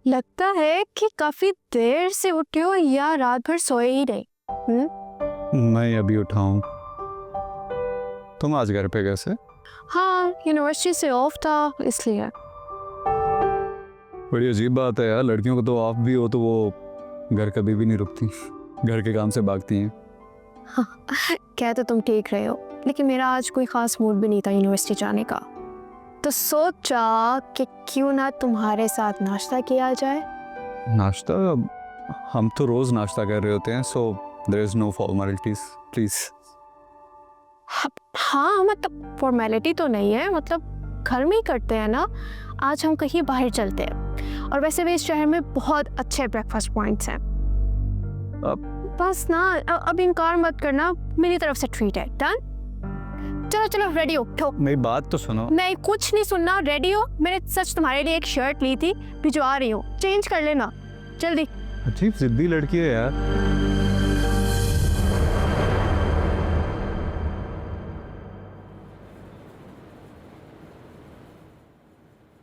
लगता है कि काफी देर से उठे हो या रात भर सोए ही नहीं। मैं अभी उठा हूँ। तुम आज घर पे कैसे? हाँ, यूनिवर्सिटी से ऑफ था इसलिए। बड़ी अजीब बात है यार, लड़कियों को तो ऑफ भी हो तो वो घर कभी भी नहीं रुकती, घर के काम से भागती हैं। कह तो तुम ठीक रहे हो, लेकिन मेरा आज कोई खास मूड भी नहीं था यूनिवर्सिटी जाने का, तो सोचा कि क्यों ना तुम्हारे साथ नाश्ता किया जाए। नाश्ता? हम तो रोज नाश्ता कर रहे होते हैं, so there is no formalities please. हाँ मतलब फॉर्मेलिटी तो नहीं है, मतलब घर में ही करते हैं ना। आज हम कहीं बाहर चलते हैं, और वैसे भी इस शहर में बहुत अच्छे ब्रेकफास्ट पॉइंट्स हैं। बस ना अब इनकार मत करना, मेरी तरफ से ट्रीट है। डन? चलो चलो रेडी हो, उठो। मेरी बात तो सुनो। नहीं, कुछ नहीं सुनना, रेडी हो। मैंने सच तुम्हारे लिए एक शर्ट ली थी, भिजवा रही हूँ, चेंज कर लेना जल्दी। अजीब जिद्दी लड़की है यार।